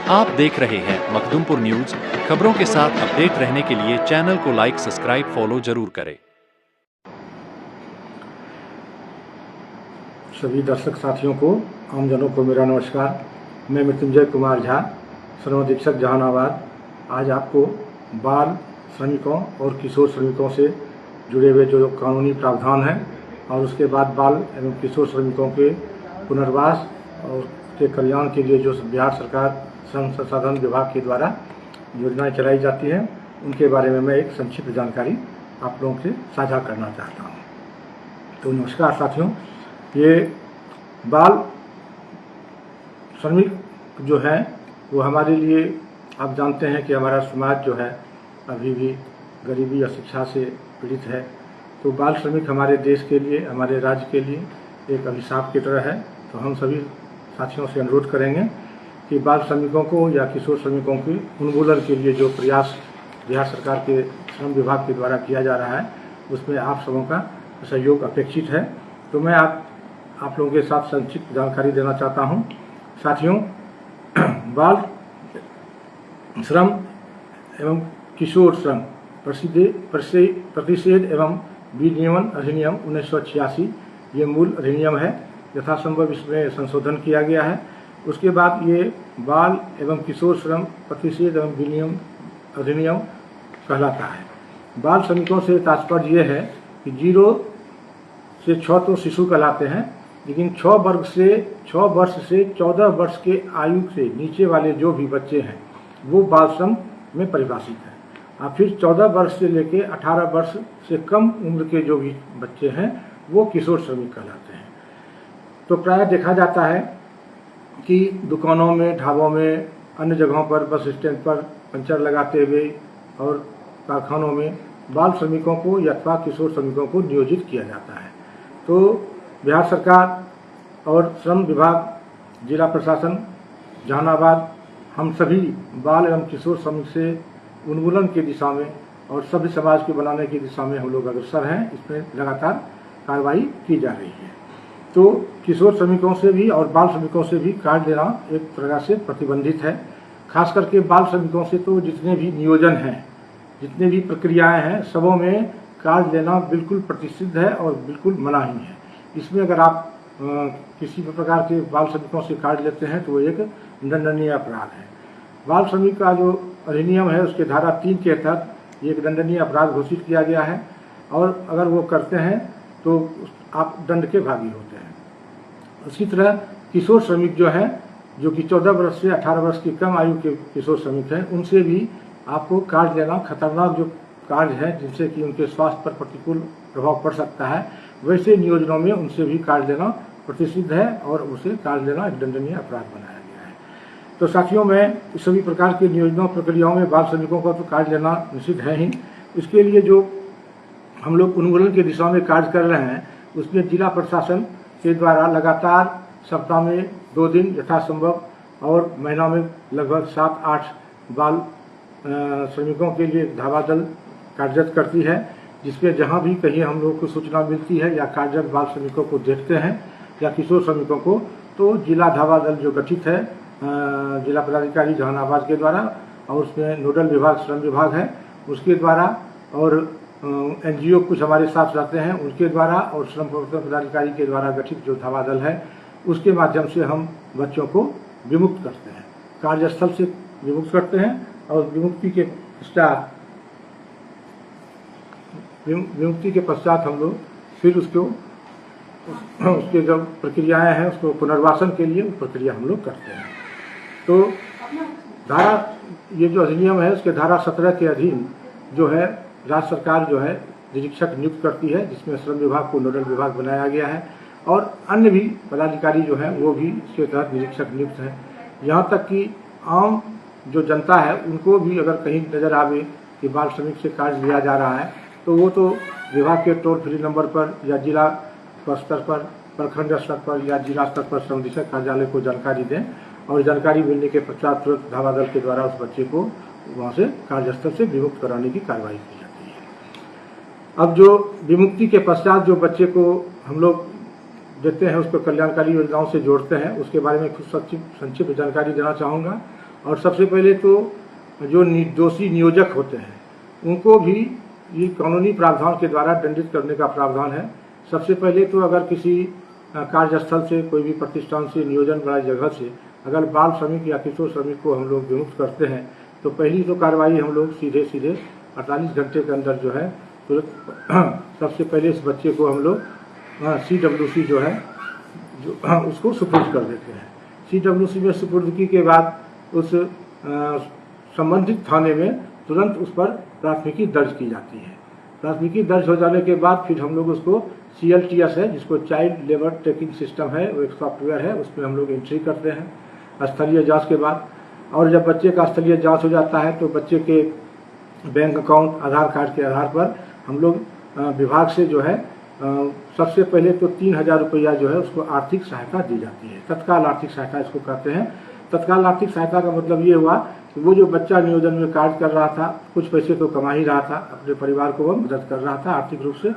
आप देख रहे हैं मखदुमपुर न्यूज। खबरों के साथ अपडेट रहने के लिए चैनल को लाइक, सब्सक्राइब, फॉलो जरूर करें। सभी दर्शक साथियों को, आमजनों को मेरा नमस्कार। मैं मृत्युंजय कुमार झा, श्रम अधीक्षक जहानाबाद, आज आपको बाल श्रमिकों और किशोर श्रमिकों से जुड़े हुए जो कानूनी प्रावधान हैं और उसके बाद बाल एवं किशोर श्रमिकों के पुनर्वास और के कल्याण के लिए जो बिहार सरकार श्रम संसाधन विभाग के द्वारा योजनाएं चलाई जाती हैं, उनके बारे में मैं एक संक्षिप्त जानकारी आप लोगों से साझा करना चाहता हूँ। तो नमस्कार साथियों, ये बाल श्रमिक जो है वो हमारे लिए, आप जानते हैं कि हमारा समाज जो है अभी भी गरीबी और शिक्षा से पीड़ित है। तो बाल श्रमिक हमारे देश के लिए, हमारे राज्य के लिए एक अभिशाप की तरह है। तो हम सभी साथियों से अनुरोध करेंगे कि बाल श्रमिकों को या किशोर श्रमिकों के उन्मूलन के लिए जो प्रयास बिहार सरकार के श्रम विभाग के द्वारा किया जा रहा है, उसमें आप सबों का सहयोग अपेक्षित है। तो मैं आप लोगों के साथ संक्षिप्त जानकारी देना चाहता हूं। साथियों, बाल श्रम एवं किशोर श्रम प्रतिषेध एवं विनियमन अधिनियम 1986 ये मूल अधिनियम है। यथासंभव इसमें संशोधन किया गया है। उसके बाद ये बाल एवं किशोर श्रम प्रतिषेध एवं विनियमन अधिनियम कहलाता है। बाल श्रमिकों से तात्पर्य ये है कि 0 से 6 तो शिशु कहलाते हैं, लेकिन 6 वर्ष से 14 वर्ष के आयु से नीचे वाले जो भी बच्चे हैं वो बाल श्रम में परिभाषित है। और फिर 14 वर्ष से लेके 18 वर्ष से कम उम्र के जो भी बच्चे हैं वो किशोर श्रमिक कहलाते हैं। तो प्रायः देखा जाता है कि दुकानों में, ढाबों में, अन्य जगहों पर, बस स्टैंड पर पंचर लगाते हुए और कारखानों में बाल श्रमिकों को अथवा किशोर श्रमिकों को नियोजित किया जाता है। तो बिहार सरकार और श्रम विभाग, जिला प्रशासन जहानाबाद, हम सभी बाल एवं किशोर श्रमिक से उन्मूलन की दिशा में और सभ्य समाज के बनाने की दिशा में हम लोग अग्रसर हैं। इसमें लगातार कार्रवाई की जा रही है। तो किशोर श्रमिकों से भी और बाल श्रमिकों से भी कार्ड लेना एक प्रकार से प्रतिबंधित है। खास करके बाल श्रमिकों से तो जितने भी नियोजन हैं, जितने भी प्रक्रियाएं हैं, सबों में कार्ड लेना बिल्कुल प्रतिषिद्ध है और बिल्कुल मनाही है। इसमें अगर आप किसी भी प्रकार के बाल श्रमिकों से कार्ड लेते हैं तो वो एक दंडनीय अपराध है। बाल श्रमिक का जो अधिनियम है उसके धारा 3 के तहत एक दंडनीय अपराध घोषित किया गया है और अगर वो करते हैं तो आप दंड के भागी होते हैं। उसी तरह किशोर श्रमिक जो हैं, जो कि 14 वर्ष से 18 वर्ष की कम आयु के किशोर श्रमिक हैं, उनसे भी आपको कार्ड लेना, खतरनाक जो कार्ड है जिनसे कि उनके स्वास्थ्य पर प्रतिकूल प्रभाव पड़ सकता है, वैसे नियोजनों में उनसे भी कार्ड लेना प्रतिषिद्ध है और उसे कार्ड लेना एक दंडनीय अपराध बनाया गया है। तो साथियों, में सभी प्रकार के नियोजनों प्रक्रियाओं में बाल श्रमिकों का तो कार्ड लेना निषिद्ध है ही। इसके लिए जो हम लोग उन्मूलन की दिशा में कार्य कर रहे हैं, उसमें जिला प्रशासन के द्वारा लगातार सप्ताह में 2 दिन यथासंभव और महीना में लगभग 7-8 बाल श्रमिकों के लिए धावा दल कार्यरत करती है, जिसमें जहां भी कहीं हम लोग को सूचना मिलती है या कार्यरत बाल श्रमिकों को देखते हैं या किशोर श्रमिकों को, तो जिला धावा दल जो गठित है जिला पदाधिकारी जहानाबाद के द्वारा, और उसमें नोडल विभाग श्रम विभाग है उसके द्वारा, और NGO कुछ हमारे साथ रहते हैं उनके द्वारा, और श्रम पदाधिकारी के द्वारा गठित जो धावा दल है उसके माध्यम से हम बच्चों को विमुक्त करते हैं, कार्यस्थल से विमुक्त करते हैं। और विमुक्ति के पश्चात हम लोग फिर उसके जो प्रक्रियाएं हैं उसको पुनर्वासन के लिए प्रक्रिया हम लोग करते हैं। तो ये जो अधिनियम है उसके धारा 17 के अधीन जो है राज्य सरकार जो है निरीक्षक नियुक्त करती है, जिसमें श्रम विभाग को नोडल विभाग बनाया गया है और अन्य भी पदाधिकारी जो है वो भी इसके तहत निरीक्षक नियुक्त है। यहाँ तक कि आम जो जनता है उनको भी अगर कहीं नजर आवे कि बाल श्रमिक से कार्य लिया जा रहा है तो वो तो विभाग के टोल फ्री नंबर पर या जिला स्तर पर, प्रखंड स्तर पर या जिला स्तर पर श्रम निदेशक कार्यालय को जानकारी दें और जानकारी मिलने के पश्चात तुरंत धावा दल के द्वारा उस बच्चे को वहाँ से कार्यस्थल से विमुक्त कराने की कार्रवाई की जाती है। अब जो विमुक्ति के पश्चात जो बच्चे को हम लोग देते हैं, उसको कल्याणकारी योजनाओं से जोड़ते हैं, उसके बारे में कुछ संक्षिप्त जानकारी देना चाहूँगा। और सबसे पहले तो जो दोषी नियोजक होते हैं उनको भी ये कानूनी प्रावधान के द्वारा दंडित करने का प्रावधान है। सबसे पहले तो अगर किसी कार्यस्थल से, कोई भी प्रतिष्ठान से, नियोजन वाली जगह से अगर बाल श्रमिक या किशोर श्रमिक को हम लोग विमुक्त करते हैं तो पहली तो कार्रवाई हम लोग सीधे 48 घंटे के अंदर जो है तुरंत सबसे पहले इस बच्चे को हम लोग CWC जो है जो उसको सुपुर्द कर देते हैं। CWC में सुपुर्दगी के बाद उस संबंधित थाने में तुरंत उस पर प्राथमिकी दर्ज की जाती है। प्राथमिकी दर्ज हो जाने के बाद फिर हम लोग उसको CLTS है, जिसको चाइल्ड लेबर ट्रैकिंग सिस्टम है, वो एक सॉफ्टवेयर है, उसमें हम लोग एंट्री करते हैं स्थलीय जांच के बाद। और जब बच्चे का स्थलीय जांच हो जाता है तो बच्चे के बैंक अकाउंट, आधार कार्ड के आधार पर हम लोग विभाग से जो है सबसे पहले तो 3000 रुपया जो है उसको आर्थिक सहायता दी जाती है। तत्काल आर्थिक सहायता इसको कहते हैं। तत्काल आर्थिक सहायता का मतलब ये हुआ कि वो जो बच्चा नियोजन में कार्य कर रहा था, कुछ पैसे तो कमा ही रहा था, अपने परिवार को वह मदद कर रहा था आर्थिक रूप से,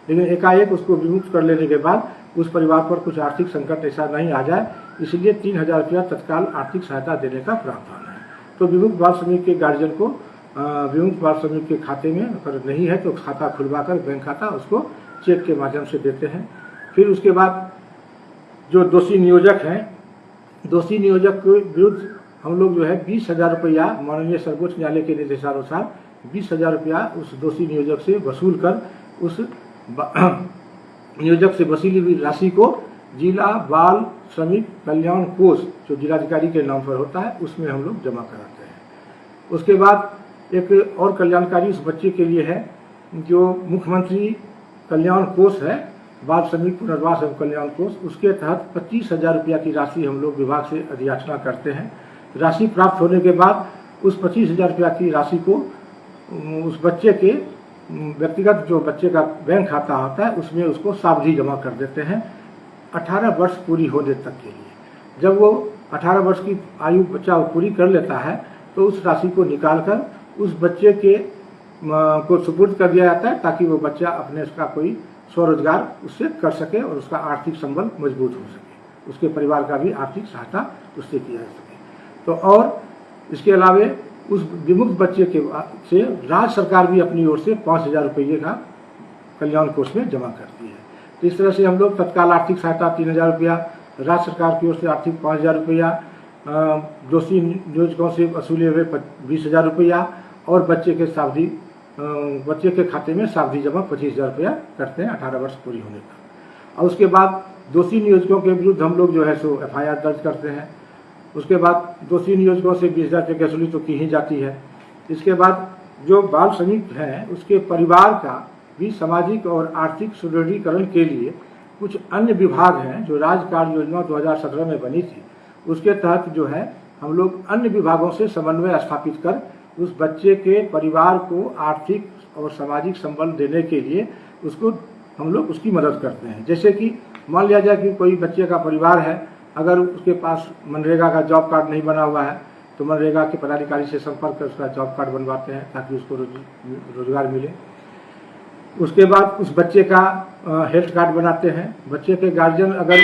लेकिन एकाएक उसको विमुक्त कर लेने के बाद उस परिवार पर कुछ आर्थिक संकट ऐसा नहीं आ जाए, इसलिए 3000 रुपया तत्काल आर्थिक सहायता देने का प्रावधान है। तो विमुक्त बाल श्रमिक के गार्जियन को विमुक्त बाल श्रमिक के खाते में अगर नहीं है तो खाता खुलवाकर, बैंक खाता, उसको चेक के माध्यम से देते हैं। फिर उसके बाद जो दोषी नियोजक हैं, दोषी नियोजक के विरुद्ध हम लोग जो है 20,000 रुपया माननीय सर्वोच्च न्यायालय के निर्देशानुसार 20,000 रुपया उस दोषी नियोजक से वसूल कर उस नियोजक से वसूली हुई राशि को जिला बाल श्रमिक कल्याण कोष जो जिलाधिकारी के नाम पर होता है उसमें हम लोग जमा कराते हैं। उसके बाद एक और कल्याणकारी उस बच्चे के लिए है जो मुख्यमंत्री कल्याण कोष है, बाल श्रमिक पुनर्वास एवं कल्याण कोष, उसके तहत 25,000 रुपया की राशि हम लोग विभाग से अधियाचना करते हैं। राशि प्राप्त होने के बाद उस 25,000 रुपया की राशि को उस बच्चे के व्यक्तिगत जो बच्चे का बैंक खाता होता है उसमें उसको सावधि जमा कर देते हैं 18 वर्ष पूरी होने तक के लिए। जब वो 18 वर्ष की आयु बच्चा पूरी कर लेता है तो उस राशि को निकालकर उस बच्चे के को सुपुर्द कर दिया जाता है ताकि वो बच्चा अपने उसका कोई स्वरोजगार उससे कर सके और उसका आर्थिक संबल मजबूत हो सके, उसके परिवार का भी आर्थिक सहायता उससे किया जा सके। तो और इसके अलावे उस विमुक्त बच्चे के से राज्य सरकार भी अपनी ओर से 5,000 रुपये का कल्याण कोष में जमा करती है। तो इस तरह से हम लोग तत्काल आर्थिक सहायता 3,000 रुपया, राज्य सरकार की ओर से आर्थिक 5,000 रुपया, दोषी नियोजकों से वसूले हुए 20,000 रुपया और बच्चे के खाते में सावधि जमा 25,000 रुपया करते हैं 18 वर्ष पूरी होने का। और उसके बाद दोषी नियोजकों के विरुद्ध हम लोग जो है सो FIR दर्ज करते हैं। उसके बाद दोषी नियोजकों से 20,000 रुपये की वसूली तो की ही जाती है। इसके बाद जो बाल श्रमिक हैं उसके परिवार का भी सामाजिक और आर्थिक सुदृढ़ीकरण के लिए कुछ अन्य विभाग हैं जो राज्य कार्य योजना 2017 में बनी थी, उसके तहत जो है हम लोग अन्य विभागों से समन्वय स्थापित कर उस बच्चे के परिवार को आर्थिक और सामाजिक संबल देने के लिए उसको हम लोग उसकी मदद करते हैं। जैसे कि मान लिया जाए कि कोई बच्चे का परिवार है, अगर उसके पास मनरेगा का जॉब कार्ड नहीं बना हुआ है तो मनरेगा के पदाधिकारी से संपर्क कर उसका जॉब कार्ड बनवाते हैं ताकि उसको रोजगार मिले। उसके बाद उस बच्चे का हेल्थ कार्ड बनाते हैं। बच्चे के गार्जियन अगर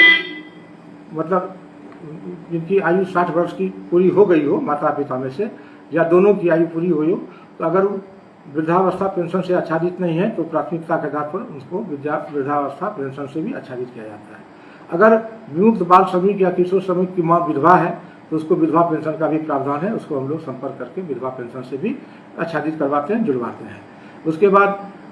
मतलब जिनकी आयु 60 वर्ष की पूरी हो गई हो माता पिता में से, या दोनों की आयु पूरी हुई हो, तो अगर वृद्धावस्था पेंशन से आच्छादित नहीं है तो प्राथमिकता के आधार पर उनको वृद्धावस्था पेंशन से भी आच्छादित किया जाता है। अगर विमुक्त बाल श्रमिक या किशोर श्रमिक की माँ विधवा है तो उसको विधवा पेंशन का भी प्रावधान है, उसको हम लोग संपर्क करके विधवा पेंशन से भी आच्छादित करवाते हैं, जुड़वाते हैं। उसके बाद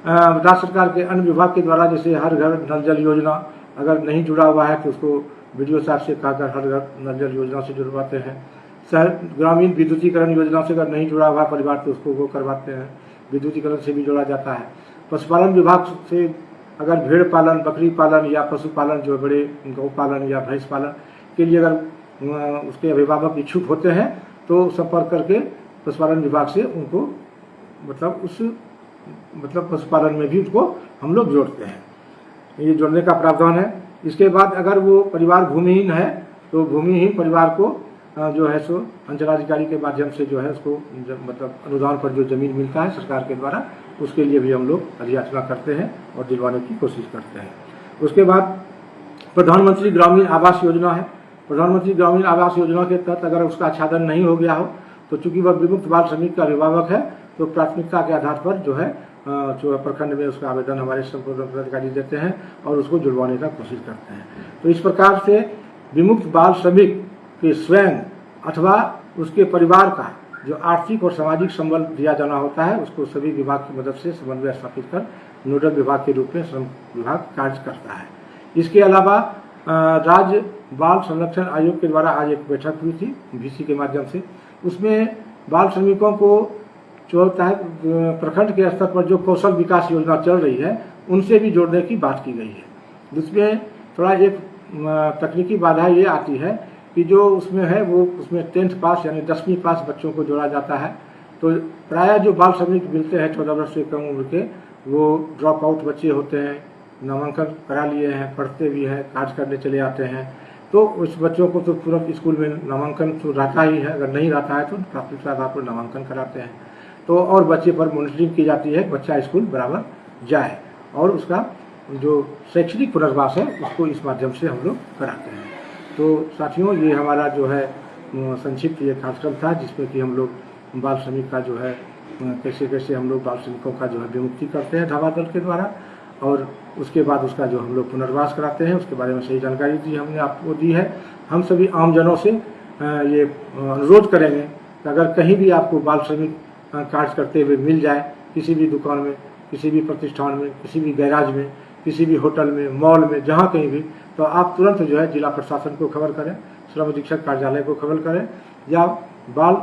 राज्य सरकार के अन्य विभाग के द्वारा जैसे हर घर नल जल योजना अगर नहीं जुड़ा हुआ है तो उसको BDO साहब से कहकर हर घर नल जल योजना से जुड़वाते हैं। शहर ग्रामीण विद्युतीकरण योजना से अगर नहीं जुड़ा हुआ परिवार तो उसको वो करवाते हैं, विद्युतीकरण से भी जोड़ा जाता है। पशुपालन विभाग से अगर भेड़ पालन, बकरी पालन या पशुपालन जो बड़े गौ पालन या भैंस पालन के लिए अगर उसके अभिभावक इच्छुक होते हैं तो संपर्क करके पशुपालन विभाग से उनको मतलब पशुपालन में भी उसको हम लोग जोड़ते हैं। ये जोड़ने का प्रावधान है। इसके बाद अगर वो परिवार भूमिहीन है तो भूमिहीन परिवार को जो है सो अंचलाधिकारी के माध्यम से जो है उसको मतलब अनुदान पर जो जमीन मिलता है सरकार के द्वारा उसके लिए भी हम लोग अधियाचना करते हैं और दिलवाने की कोशिश करते हैं। उसके बाद प्रधानमंत्री ग्रामीण आवास योजना है। प्रधानमंत्री ग्रामीण आवास योजना के तहत अगर उसका आच्छादन नहीं हो गया हो तो चूंकि वह विमुक्त बाल श्रमिक का अभिभावक है तो प्राथमिकता के आधार पर जो है जो प्रखंड में उसका आवेदन हमारे संपूर्ण पदाधिकारी देते हैं और उसको जुड़वाने का कोशिश करते हैं। तो इस प्रकार से विमुक्त बाल श्रमिक के स्वयं अथवा उसके परिवार का जो आर्थिक और सामाजिक संबल दिया जाना होता है उसको सभी विभाग की मदद से समन्वय स्थापित कर नोडल विभाग के रूप में श्रम विभाग कार्य करता है। इसके अलावा राज्य बाल संरक्षण आयोग के द्वारा आज एक बैठक हुई थी VC के माध्यम से। उसमें बाल श्रमिकों को जो होता है प्रखंड के स्तर पर जो कौशल विकास योजना चल रही है उनसे भी जोड़ने की बात की गई है। जिसमें थोड़ा एक तकनीकी बाधा ये आती है कि जो उसमें है वो उसमें 10th पास यानी 10वीं पास बच्चों को जोड़ा जाता है। तो प्रायः जो बाल श्रमिक मिलते हैं 14 वर्ष से कम उम्र के वो ड्रॉप आउट बच्चे होते हैं, नामांकन करा लिए हैं, पढ़ते भी हैं, कार्य करने चले आते हैं। तो उस बच्चों को तो तुरंत स्कूल में नामांकन तो रहता ही है, अगर नहीं रहता है तो प्राथमिकता आधार पर नामांकन कराते हैं। तो और बच्चे पर मॉनिटरिंग की जाती है, बच्चा स्कूल बराबर जाए और उसका जो शैक्षणिक पुनर्वास है उसको इस माध्यम से हम लोग कराते हैं। तो साथियों ये हमारा जो है संक्षिप्त ये कार्यक्रम था जिसमें कि हम लोग बाल श्रमिक का जो है कैसे कैसे हम लोग बाल श्रमिकों का जो है विमुक्ति करते हैं धावा दल के द्वारा और उसके बाद उसका जो हम लोग पुनर्वास कराते हैं उसके बारे में सही जानकारी दी हमने आपको दी है। हम सभी आमजनों से ये अनुरोध करेंगे कि अगर कहीं भी आपको बाल श्रमिक कार्य करते हुए मिल जाए, किसी भी दुकान में, किसी भी प्रतिष्ठान में, किसी भी गैराज में, किसी भी होटल में, मॉल में, जहाँ कहीं भी, तो आप तुरंत जो है जिला प्रशासन को खबर करें, श्रम अधीक्षक कार्यालय को खबर करें या बाल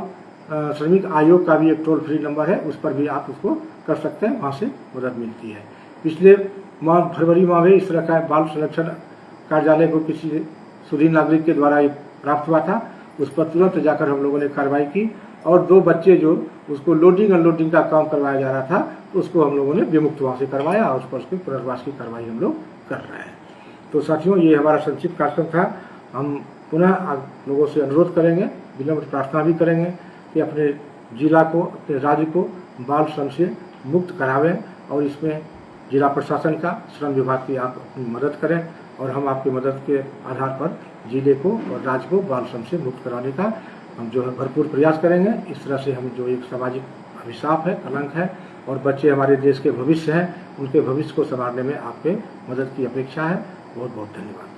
श्रमिक आयोग का भी एक टोल फ्री नंबर है उस पर भी आप उसको कर सकते हैं, वहाँ से मदद मिलती है। पिछले फरवरी माह में इस तरह का बाल संरक्षण कार्यालय को किसी सुधीर नागरिक के द्वारा ये प्राप्त हुआ था, उस पर तुरंत जाकर हम लोगों ने कार्रवाई की और 2 बच्चे जो उसको लोडिंग अनलोडिंग का काम करवाया जा रहा था तो उसको हम लोगों ने विमुक्त वहाँ से करवाया और उस पर उसके पुनर्वास की कार्रवाई हम लोग कर रहे हैं। तो साथियों ये हमारा संक्षिप्त कार्यक्रम था। हम पुनः आप लोगों से अनुरोध करेंगे, विनम्र प्रार्थना भी करेंगे कि अपने जिला को, अपने राज्य को बाल श्रम से मुक्त करावें और इसमें जिला प्रशासन का, श्रम विभाग की आप अपनी मदद करें और हम आपकी मदद के आधार पर जिले को और राज्य को बाल श्रम से मुक्त कराने का हम जो है भरपूर प्रयास करेंगे। इस तरह से हम जो एक सामाजिक अभिशाप है, कलंक है और बच्चे हमारे देश के भविष्य हैं, उनके भविष्य को संवारने में आपके मदद की अपेक्षा है। बहुत बहुत धन्यवाद।